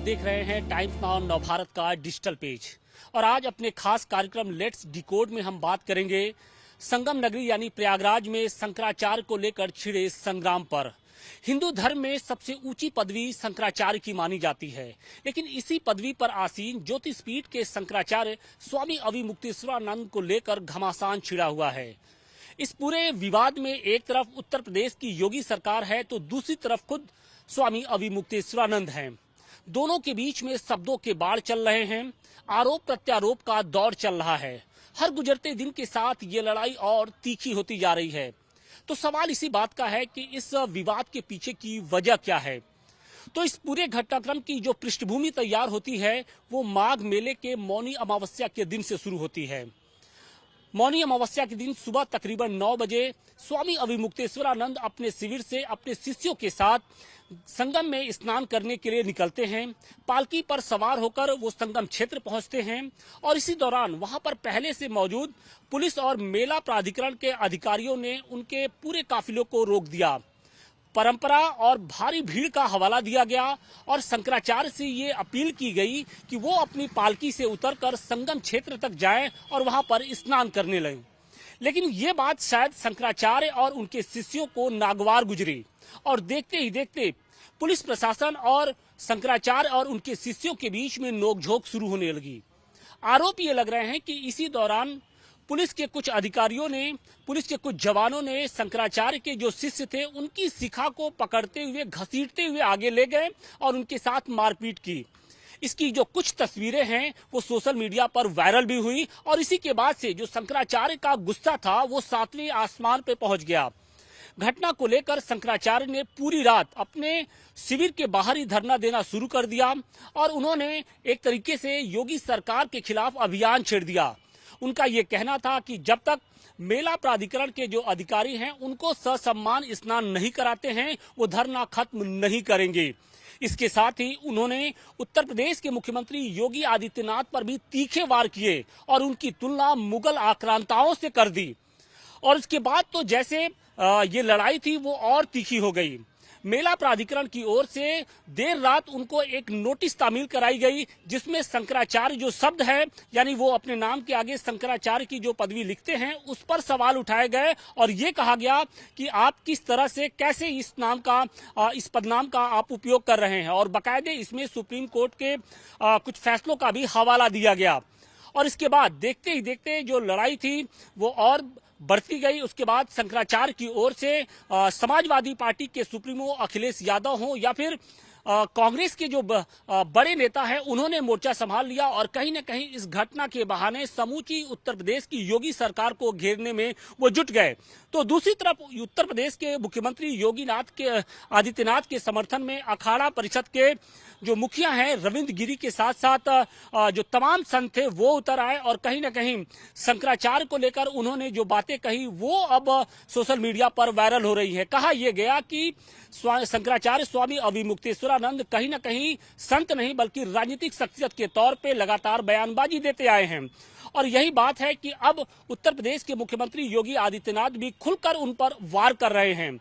देख रहे हैं टाइम्स नाउ नवभारत का डिजिटल पेज और आज अपने खास कार्यक्रम लेट्स डिकोड में हम बात करेंगे संगम नगरी यानी प्रयागराज में शंकराचार्य को लेकर छिड़े संग्राम पर। हिंदू धर्म में सबसे ऊंची पदवी शंकराचार्य की मानी जाती है, लेकिन इसी पदवी पर आसीन ज्योतिषपीठ के शंकराचार्य स्वामी अविमुक्तेश्वरानंद को लेकर घमासान छिड़ा हुआ है। इस पूरे विवाद में एक तरफ उत्तर प्रदेश की योगी सरकार है तो दूसरी तरफ खुद स्वामी अविमुक्तेश्वरानंद हैं। दोनों के बीच में शब्दों के बाढ़ चल रहे हैं, आरोप प्रत्यारोप का दौर चल रहा है। हर गुजरते दिन के साथ ये लड़ाई और तीखी होती जा रही है। तो सवाल इसी बात का है कि इस विवाद के पीछे की वजह क्या है। तो इस पूरे घटनाक्रम की जो पृष्ठभूमि तैयार होती है वो माघ मेले के मौनी अमावस्या के दिन से शुरू होती है। मौनी अमावस्या के दिन सुबह तकरीबन 9 बजे स्वामी अविमुक्तेश्वरानंद अपने शिविर से अपने शिष्यों के साथ संगम में स्नान करने के लिए निकलते हैं। पालकी पर सवार होकर वो संगम क्षेत्र पहुंचते हैं और इसी दौरान वहां पर पहले से मौजूद पुलिस और मेला प्राधिकरण के अधिकारियों ने उनके पूरे काफिलों को रोक दिया। परंपरा और भारी भीड़ का हवाला दिया गया और शंकराचार्य से ये अपील की गई कि वो अपनी पालकी से उतरकर संगम क्षेत्र तक जाएं और वहां पर स्नान करने लगें। लेकिन ये बात शायद शंकराचार्य और उनके शिष्यों को नागवार गुजरी और देखते ही देखते पुलिस प्रशासन और शंकराचार्य और उनके शिष्यों के बीच में नोकझोंक शुरू होने लगी। आरोप ये लग रहे हैं कि इसी दौरान पुलिस के कुछ अधिकारियों ने, पुलिस के कुछ जवानों ने शंकराचार्य के जो शिष्य थे उनकी शिखा को पकड़ते हुए घसीटते हुए आगे ले गए और उनके साथ मारपीट की। इसकी जो कुछ तस्वीरें हैं वो सोशल मीडिया पर वायरल भी हुई और इसी के बाद से जो शंकराचार्य का गुस्सा था वो 7वें आसमान पे पहुंच गया। घटना को लेकर शंकराचार्य ने पूरी रात अपने शिविर के बाहर ही धरना देना शुरू कर दिया और उन्होंने एक तरीके से योगी सरकार के खिलाफ अभियान छेड़ दिया। उनका ये कहना था कि जब तक मेला प्राधिकरण के जो अधिकारी हैं उनको ससम्मान स्नान नहीं कराते हैं वो धरना खत्म नहीं करेंगे। इसके साथ ही उन्होंने उत्तर प्रदेश के मुख्यमंत्री योगी आदित्यनाथ पर भी तीखे वार किए और उनकी तुलना मुगल आक्रांताओं से कर दी। और इसके बाद तो जैसे ये लड़ाई थी वो और तीखी हो गई। मेला प्राधिकरण की ओर से देर रात उनको एक नोटिस तामील कराई गई जिसमें शंकराचार्य जो शब्द है यानी वो अपने नाम के आगे शंकराचार्य की जो पदवी लिखते हैं उस पर सवाल उठाए गए और ये कहा गया कि आप किस तरह से कैसे इस नाम का इस पदनाम का आप उपयोग कर रहे हैं और बाकायदे इसमें सुप्रीम कोर्ट के कुछ फैसलों का भी हवाला दिया गया। और इसके बाद देखते ही देखते जो लड़ाई थी वो और बढ़ती गई। उसके बाद शंकराचार्य की ओर से समाजवादी पार्टी के सुप्रीमो अखिलेश यादव हों या फिर कांग्रेस के जो बड़े नेता हैं उन्होंने मोर्चा संभाल लिया और कहीं न कहीं इस घटना के बहाने समूची उत्तर प्रदेश की योगी सरकार को घेरने में वो जुट गए। तो दूसरी तरफ उत्तर प्रदेश के मुख्यमंत्री योगी आदित्यनाथ के समर्थन में अखाड़ा परिषद के जो मुखिया हैं रविंद्र गिरी के साथ साथ जो तमाम संत थे वो उतर आए और कहीं न कहीं शंकराचार्य को लेकर उन्होंने जो बातें कही वो अब सोशल मीडिया पर वायरल हो रही है। कहा यह गया कि शंकराचार्य स्वामी अविमुक्तेश्वरानंद कहीं न कहीं संत नहीं बल्कि राजनीतिक शख्सियत के तौर पे लगातार बयानबाजी देते आए हैं और यही बात है कि अब उत्तर प्रदेश के मुख्यमंत्री योगी आदित्यनाथ भी खुलकर उन पर वार कर रहे हैं।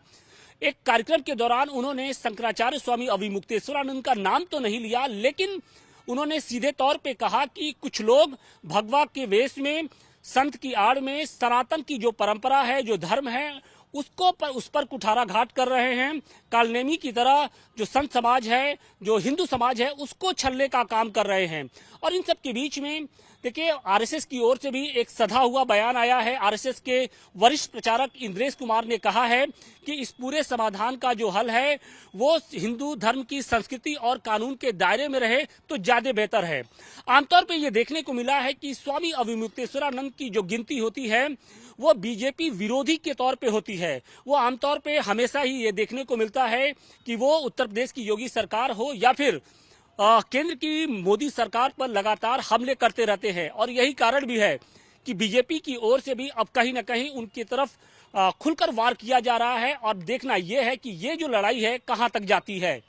एक कार्यक्रम के दौरान उन्होंने शंकराचार्य स्वामी अविमुक्तेश्वरानंद का नाम तो नहीं लिया, लेकिन उन्होंने सीधे तौर पे कहा कि कुछ लोग भगवा के वेश में संत की आड़ में सनातन की जो परंपरा है, जो धर्म है, उस पर कुठाराघात कर रहे हैं। कालनेमी की तरह जो संत समाज है, जो हिंदू समाज है, उसको छलने का काम कर रहे हैं। और इन सब के बीच में देखिए आरएसएस की ओर से भी एक सधा हुआ बयान आया है। आरएसएस के वरिष्ठ प्रचारक इंद्रेश कुमार ने कहा है कि इस पूरे समाधान का जो हल है वो हिंदू धर्म की संस्कृति और कानून के दायरे में रहे तो ज्यादा बेहतर है। आमतौर पर यह देखने को मिला है कि स्वामी अविमुक्तेश्वरानंद की जो गिनती होती है वो बीजेपी विरोधी के तौर पे होती है। वो आमतौर पे हमेशा ही ये देखने को मिलता है कि वो उत्तर प्रदेश की योगी सरकार हो या फिर केंद्र की मोदी सरकार पर लगातार हमले करते रहते हैं और यही कारण भी है कि बीजेपी की ओर से भी अब कहीं न कहीं उनकी तरफ खुलकर वार किया जा रहा है और देखना यह है कि ये जो लड़ाई है कहां तक जाती है।